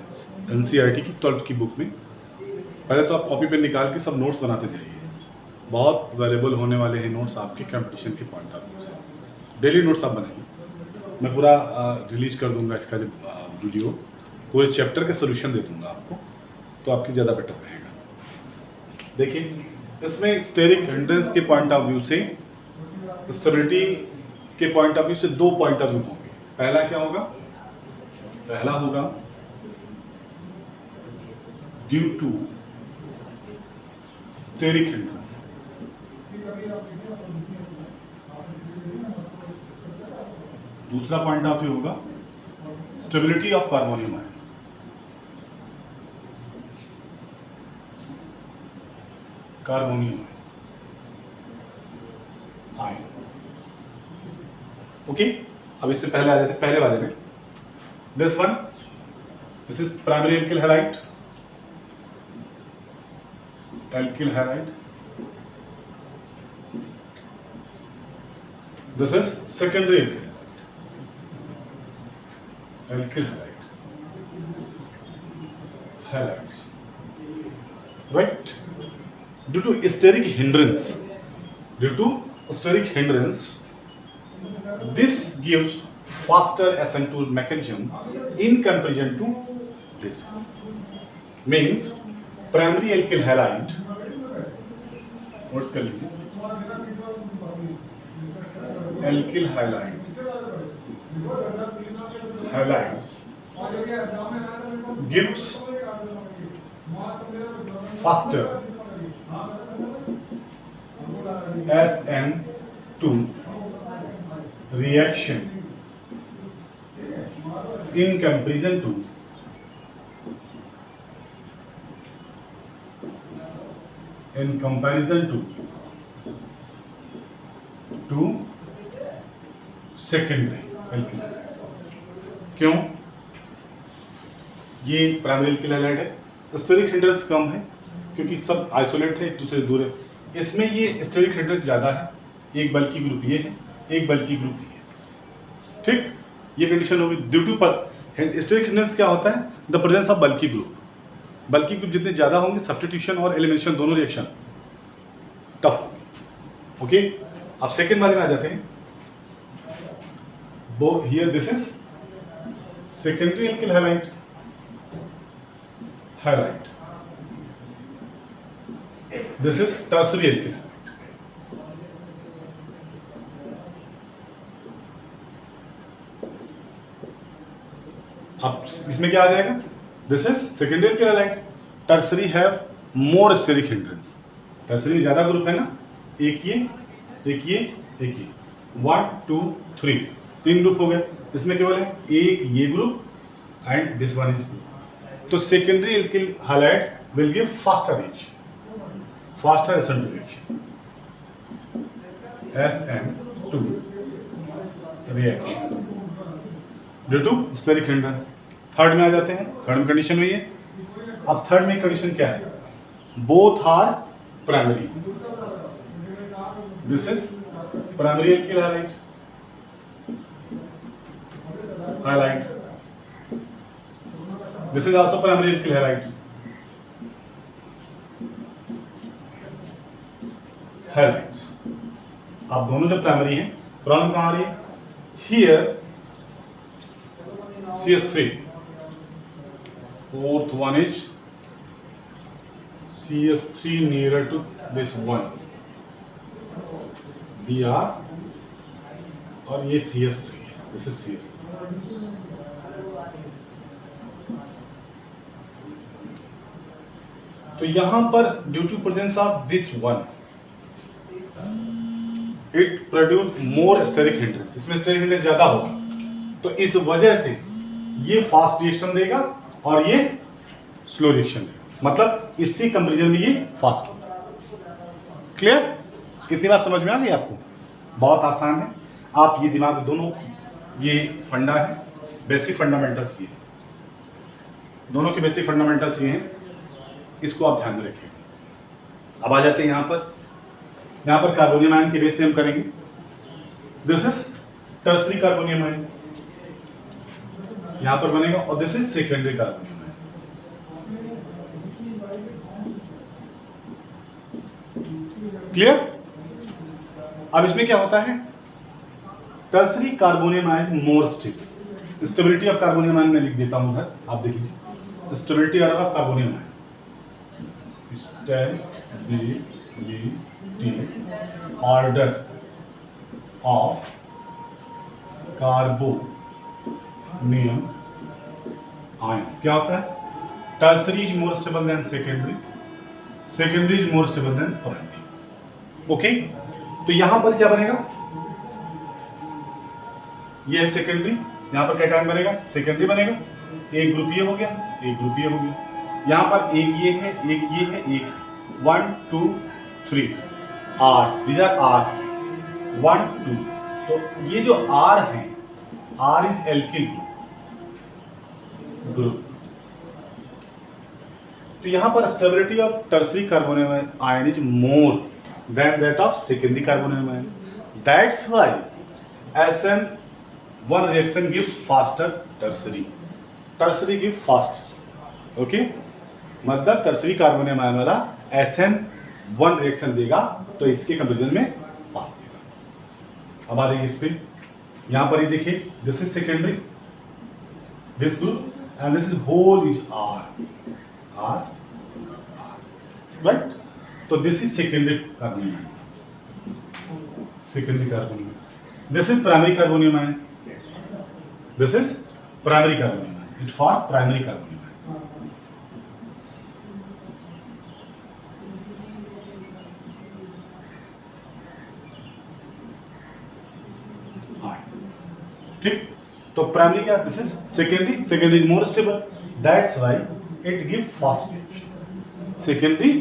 NCERT की 12th की बुक में। पहले तो आप कॉपी पे निकाल के सब नोट्स बनाते जाइए, बहुत वैल्यूएबल होने वाले हैं नोट्स आपके कंपटीशन के पॉइंट ऑफ व्यू से। डेली नोट्स आप बनाइए, मैं पूरा रिलीज कर दूंगा इसका जब वीडियो, पूरे चैप्टर का सोल्यूशन दे दूंगा आपको, तो आपकी ज़्यादा बेटर रहेगा। देखिए इसमें स्टेरिक हिंड्रेंस के पॉइंट ऑफ व्यू से, स्टेबिलिटी के पॉइंट ऑफ व्यू से दो पॉइंट ऑफ व्यू होंगे। पहला क्या होगा? पहला होगा ड्यू टू स्टेरिक हिंड्रेंस, दूसरा पॉइंट ऑफ व्यू होगा stability of carbonium ion. Carbonium ion, okay. अब इससे पहले आ जाते हैं पहले वाले में। This one, this is primary alkyl halide, alkyl halide. This is secondary alkyl, alkyl halide, halides, right. Due to steric hindrance, this gives faster SN2 mechanism in comparison to this one. Means primary alkyl halide, notes कर लीजिए, alkyl halides gives faster SN2 reaction in comparison to secondary alkyl. क्यों? ये प्राइमरी एल्किल हैलाइड है, स्टेरिक हिंड्रेंस कम है क्योंकि सब आइसोलेट है, एक दूसरे से दूर है। इसमें ये स्टेरिक हिंड्रेंस ज़्यादा है, एक बल्कि ग्रुप ये है, एक बल्कि ग्रुप ये है, ठीक। ये कंडीशन होगी ड्यू टू स्टेरिक हिंड्रेंस। क्या होता है? द प्रेजेंस ऑफ बल्कि ग्रुप। बल्कि ग्रुप जितने ज़्यादा होंगे सब्स्टिट्यूशन और एलिमिनेशन दोनों रिएक्शन टफ होगी, ओके। अब सेकेंड वाले में आ जाते हैं। Here this is secondary alkyl halide, this is tertiary alkyl halide। अब इसमें क्या आ जाएगा? This is secondary alkyl halide, tertiary have more steric hindrance. Tertiary में ज्यादा ग्रुप है ना, एक ये, एक ये, एक ये, 1 2 3, 3 ग्रुप हो गए। इसमें केवल है एक ये group and this one is group. तो secondary alkyl halide will give faster reaction, faster SN2 reaction, SN2 reaction due to steric hindrance। Third में आ जाते हैं। थर्ड में कंडीशन हुई है। अब थर्ड में कंडीशन क्या है? Both are primary. This is primary alkyl halide, this is also primary alkyl halide, halides. अब दोनों जो प्राइमरी हैं, प्रॉब्लम कहाँ आ रही है? Here CS3, fourth one is CS3 nearer to this one, Br, और ये CS3 है, this is CS3। तो यहां पर due to presence of this one it produce more steric hindrance. इसमें स्टेरिक हिंड्रेंस ज्यादा होगा, तो इस वजह से ये फास्ट रिएक्शन देगा और ये स्लो रिएक्शन देगा। मतलब इससे कंपैरिजन में ये फास्ट होगा। क्लियर? इतनी बात समझ में आ गई आपको? बहुत आसान है। आप ये दिमाग में दोनों, ये फंडा है, बेसिक फंडामेंटल्स ये, दोनों के बेसिक फंडामेंटल्स ये हैं, इसको आप ध्यान में रखिए। अब आ जाते हैं यहाँ पर कार्बोनियम आयन के बेस पे हम करेंगे। This is tertiary carbonium ion यहाँ पर बनेगा और this is secondary carbonium ion. Clear? अब इसमें क्या होता है? Tertiary carbonium ion more stable, stability of carbonium ion मैं लिख देता हूँ उधर, आप देख लीजिए। Stability of carbonium ion, stability order of carbonium ion क्या होता है? Tertiary is more stable then secondary, secondary is more stable then primary. Okay, तो यहां पर क्या बनेगा? ये है सेकेंडरी, यहां पर क्या टाइम बनेगा? सेकेंडरी बनेगा। एक ग्रुप ये हो गया, एक ग्रुप ये हो गया, यहां पर एक ये है, एक ये है, एक 1 2 3 R, these are R 1 2। तो ये जो R है, R इज एल्किल ग्रुप। तो यहां पर stability of tertiary carbonium ion is more than that of secondary carbonium ion. That's why SN1 reaction gives faster tertiary, tertiary give fast। Okay, मतलब टर्सरी कार्बोनियम आयन वाला SN1 रिएक्शन देगा तो इसके कंपेरिजन में फास्ट देगा। अब आ जाइए इस पे, यहां पर ये देखिए, this is secondary, this group and this is whole is R, right. तो this is secondary carbonium ion, secondary carbonium. This is primary carbonium ion, this is primary carbonium ion, it for primary carbonium. ठीक, तो प्राइमरी क्या? This is secondary, secondary is more stable, that's why it give fast reaction. Secondary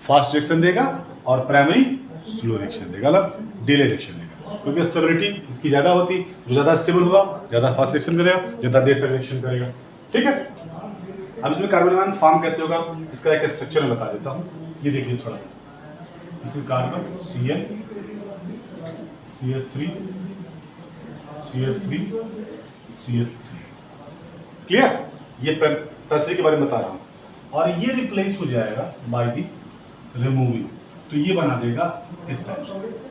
fast reaction देगा और प्राइमरी स्लो रिएक्शन देगा, मतलब डिले रिएक्शन देगा, क्योंकि स्टेबिलिटी इसकी ज्यादा होती, जो ज्यादा स्टेबल होगा ज्यादा फास्ट रिएक्शन करेगा, ज्यादा देर तक रिएक्शन करेगा। ठीक है, अब इसमें कार्बोनियम आयन फॉर्म कैसे होगा इसका एक स्ट्रक्चर मैं बता देता हूँ, ये देखिए थोड़ा सा। This is carbon Cl CH3 CH3 CH3, clear? ये टर्सरी के बारे में बता रहा हूँ, और ये रिप्लेस हो जाएगा बाय दी रिमूविंग, तो ये बना देगा इस टाइप से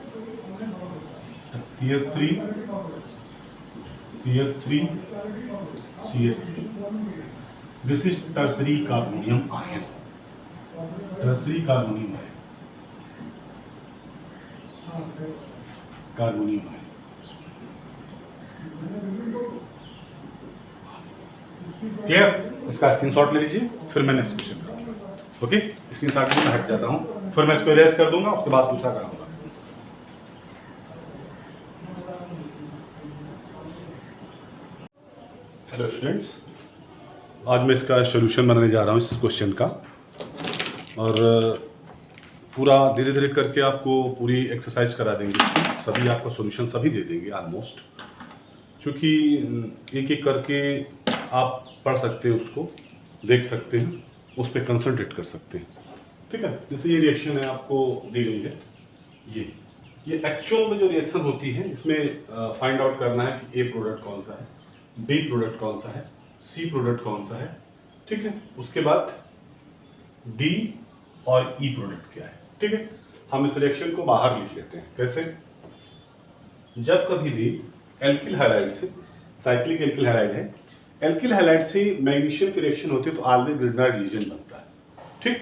CH3 CH3 CH3। This is tertiary carbonium ion, tertiary carbonium ion, carbonium ion. Clear? इसका स्क्रीनशॉट ले लीजिए, फिर मैं नेक्स्ट क्वेश्चन कराऊंगा। ओके, स्क्रीनशॉट में हट जाता हूं, फिर मैं इसको इरेज कर दूंगा, उसके बाद दूसरा कराऊंगा। हेलो स्टूडेंट्स, आज मैं इसका सॉल्यूशन बनाने जा रहा हूं इस क्वेश्चन का, और पूरा धीरे धीरे करके आपको पूरी एक्सरसाइज करा देंगे, सभी आपको सॉल्यूशन सभी दे देंगे ऑलमोस्ट, क्योंकि एक एक करके आप पढ़ सकते हैं, उसको देख सकते हैं, उस पर कंसंट्रेट कर सकते हैं। ठीक है, जैसे ये रिएक्शन है आपको दी गई है, ये एक्चुअल में जो रिएक्शन होती है इसमें फाइंड आउट करना है कि ए प्रोडक्ट कौन सा है, बी प्रोडक्ट कौन सा है, सी प्रोडक्ट कौन सा है। ठीक है, उसके बाद डी और ई प्रोडक्ट क्या है। ठीक है, हम इस रिएक्शन को बाहर लिख लेते हैं। कैसे? जब कभी भी एल्किल हैलाइड से, साइक्लिक एल्किल हैलाइड है, एल्किल हैलाइड से मैग्नीशियम की रिएक्शन होती है तो ऑलवेज ग्रिडनार्ड रीजन बनता है। ठीक,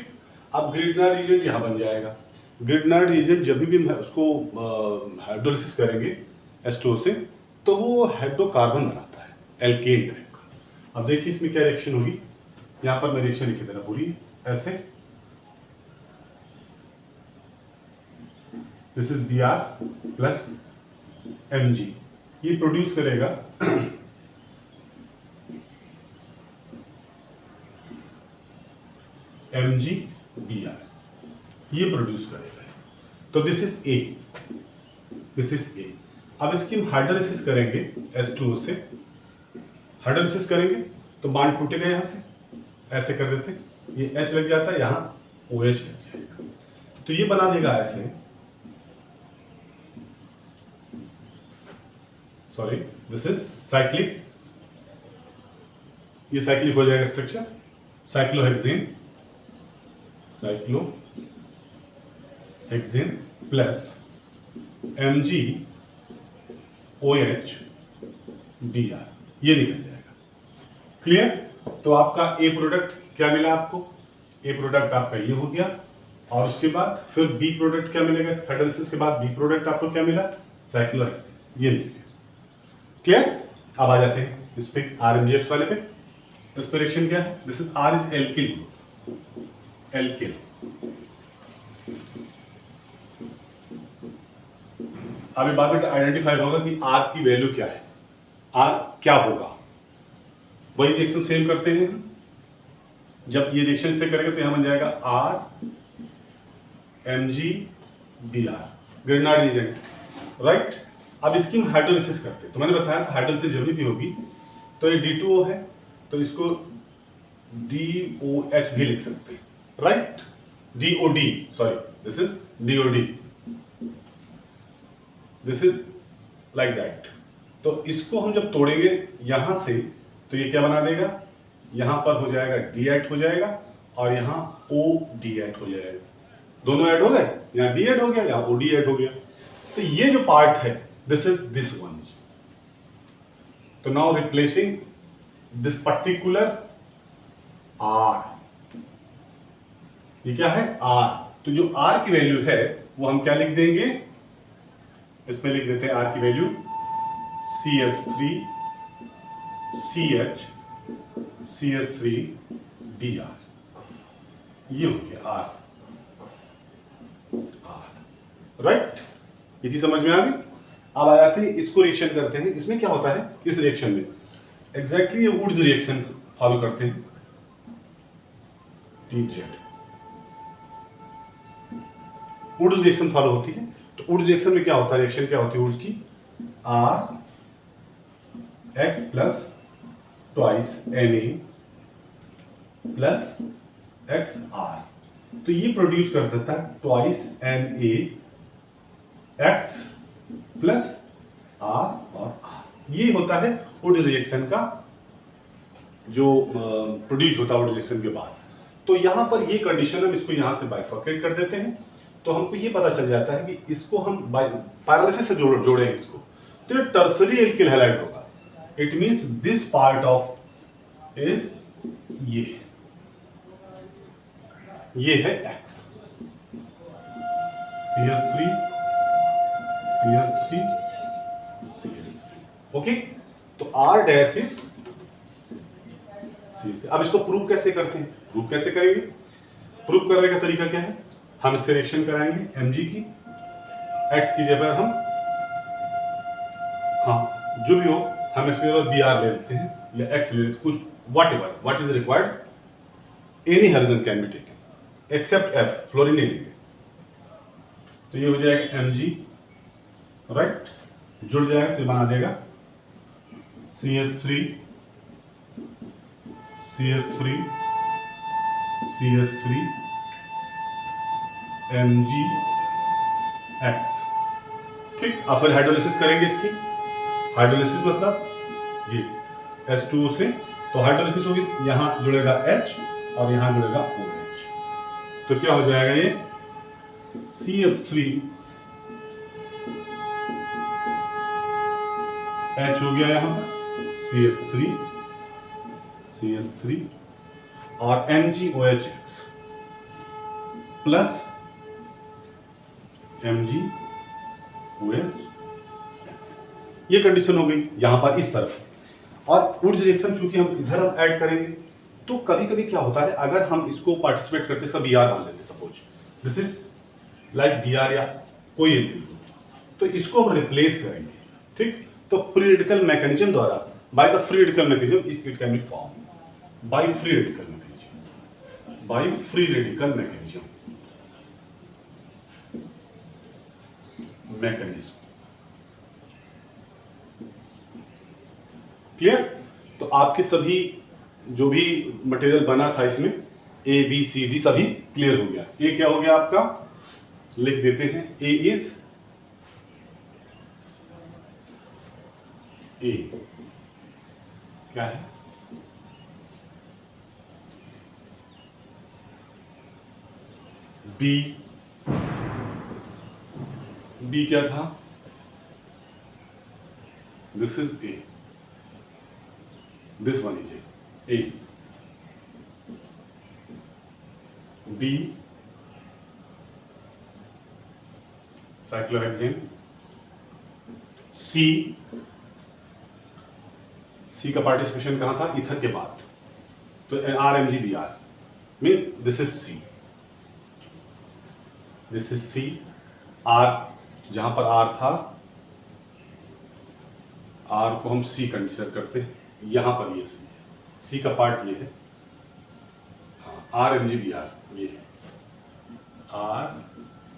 अब ग्रिडनार्ड रीजन यहाँ बन जाएगा। ग्रिडनार्ड रीजन जब भी उसको हाइड्रोलिसिस करेंगे H2O से, तो वो हाइड्रोकार्बन बनाता है, एल्केन टाइप का। अब देखिए इसमें क्या रिएक्शन होगी, यहाँ पर मैं रिएक्शन लिखी देना पूरी ऐसे, this is Br plus Mg, ये प्रोड्यूस करेगा MgBr, ये प्रोड्यूस करेगा। तो this is A, this is A। अब इसकी हम हाइड्रोलिसिस करेंगे H2O से, हाइड्रोलिसिस करेंगे तो बॉन्ड टूटेगा, यहाँ से ऐसे कर देते, ये H लग जाता है, यहाँ OH लग जाएगा, तो ये बना देगा ऐसे, सॉरी दिस इज साइक्लिक, ये साइक्लिक हो जाएगा structure, cyclohexane, cyclohexane plus MgOH Br, ये निकल जाएगा। क्लियर? तो आपका ए प्रोडक्ट क्या मिला आपको? ए प्रोडक्ट आपका ये हो गया, और उसके बाद फिर बी प्रोडक्ट क्या मिलेगा? हाइड्रोलिसिस के बाद बी प्रोडक्ट आपको क्या मिला? साइक्लोहेक्सेन, ये मिल गया। क्लियर? अब आ जाते हैं इस पे RMGX वाले पे। इस पे रिएक्शन क्या है? This is R is alkyl group, alkyl. अभी बाद में आइडेंटिफाई होगा कि R की वैल्यू क्या है, R क्या होगा। वही रिएक्शन सेम करते हैं, जब ये रिएक्शन से करेंगे तो यहां बन जाएगा RMgBr, ग्रेनाड रिएजेंट, राइट। अब इसकी हम हाइड्रोलिसिस करते हैं, तो मैंने बताया था हाइड्रोलिसिस जब भी होगी तो ये D2O है, तो इसको DOH भी लिख सकते हैं, right. DOD, sorry, this is DOD, this is like that. तो इसको हम जब तोड़ेंगे यहां से तो ये क्या बना देगा? यहां पर हो जाएगा D ऐड हो जाएगा, और यहां OD ऐड हो जाएगा। दोनों ऐड हो गए, यहाँ D ऐड हो गया, यहाँ OD ऐड हो गया। तो ये जो पार्ट है दिस इज दिस वन। तो now replacing this particular R, ये क्या है? R। तो जो R की वैल्यू है वो हम क्या लिख देंगे? इसमें लिख देते हैं R की वैल्यू CH3CH3Br, ये हो गया R, राइट। ये चीज समझ में आ गई। अब आ जाते हैं इसको रिएक्शन करते हैं। इसमें क्या होता है इस रिएक्शन में? एग्जैक्टली ये वुड्स रिएक्शन फॉलो करते हैं, TZ वुड्स रिएक्शन फॉलो होती है। तो वुड्स रिएक्शन में क्या होता है? रिएक्शन क्या होती है वुड्स की? RX plus twice Na plus XR, तो ये प्रोड्यूस कर देता है ट्वाइस NaX प्लस R और R। ये होता है वुड रिएक्शन का जो प्रोड्यूस होता है वुड रिएक्शन के बाद। तो यहां पर ये कंडीशन हम इसको यहां से बाइफर्केट कर देते हैं, तो हमको ये पता चल जाता है कि इसको हम पैरालिसिस से जोड़े इसको, तो ये टर्सरी एल्किल हैलाइड होगा। It means this part of is ये है X, CH3 CH3 CH3, okay. तो R डैश इज CH3। अब इसको प्रूव कैसे करते हैं? प्रूव कैसे करेंगे? प्रूव करने का तरीका क्या है? हम इससे रिएक्शन कराएंगे Mg की, X की जगह हम जो भी हो हम इसके बाद Br ले लेते हैं या X ले लेते, कुछ what is required, any hydrogen can be taken except F, fluorine नहीं लेंगे। तो ये हो जाएगा Mg, राइट, जुड़ जाएगा तो बना देगा CH3 MgX, ठीक। अब फिर हाइड्रोलिसिस करेंगे इसकी। हाइड्रोलिसिस मतलब ये H2O से, तो हाइड्रोलिसिस होगी, यहां जुड़ेगा H और यहां जुड़ेगा OH, तो क्या हो जाएगा? ये CH3H हो गया यहां पर CH3 और MgOHX प्लस MgOHX, ये कंडीशन हो गई यहां पर इस तरफ। और वुड्स रिएक्शन चूंकि हम इधर हम ऐड करेंगे, तो कभी कभी क्या होता है, अगर हम इसको पार्टिसिपेट करते सब Br मान लेते, suppose this is like Br या कोई एल्किल, तो इसको हम रिप्लेस करेंगे, ठीक। तो फ्री रेडिकल मैकेनिज्म द्वारा, by the free radical mechanism it can be form by free radical mechanism, clear. तो आपके सभी जो भी मटेरियल बना था इसमें ABCD सभी क्लियर हो गया। ए क्या हो गया आपका? लिख देते हैं ए इज ए क्या है? बी क्या था? This is A, this one is A B cyclohexane, C का पार्टिसिपेशन कहां था, ईथर के बाद, तो RMGBr means this is C, this is C. R जहां पर R था, R को हम C कंसीडर करते हैं, यहां पर ये C का पार्ट ये है, हाँ RMGBr ये है,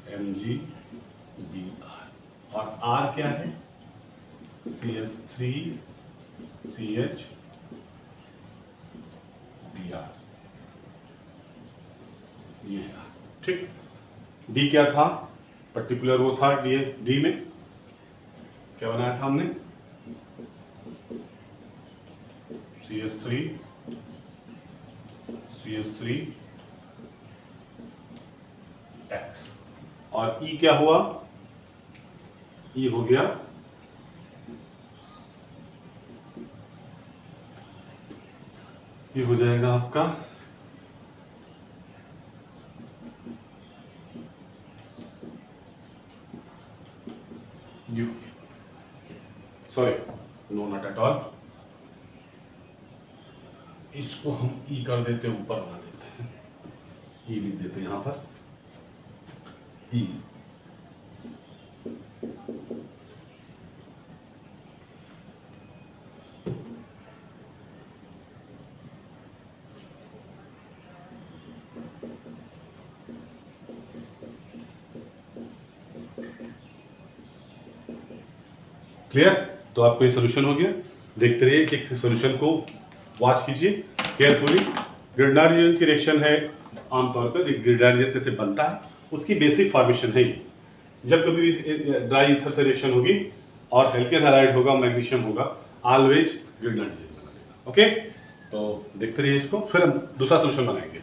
RMGBr, और R क्या है, CH3CHBr, ये है, ठीक। D क्या था, पर्टिकुलर वो था, डी में क्या बनाया था हमने, CH3 X, और E क्या हुआ, E हो गया ये हो जाएगा आपका U, sorry no not at all, इसको हम ई कर देते हैं, ऊपर बना देते हैं, ई लिख देते हैं यहां पर, ई। क्लियर, तो आपको ये सोल्यूशन हो गया। देखते रहिए कि सोल्यूशन को वॉच कीजिए केयरफुली। ग्रिडनर की रिएक्शन है, आमतौर पर ग्रिडनर कैसे बनता है उसकी बेसिक फॉर्मेशन है ये। जब कभी भी ड्राई ईथर से रिएक्शन होगी और एल्केन हैलाइड होगा, मैग्नीशियम होगा, ऑलवेज ग्रिडनर बना देगा। ओके, तो देखते रहिए इसको, फिर हम दूसरा सोल्यूशन बनाएंगे।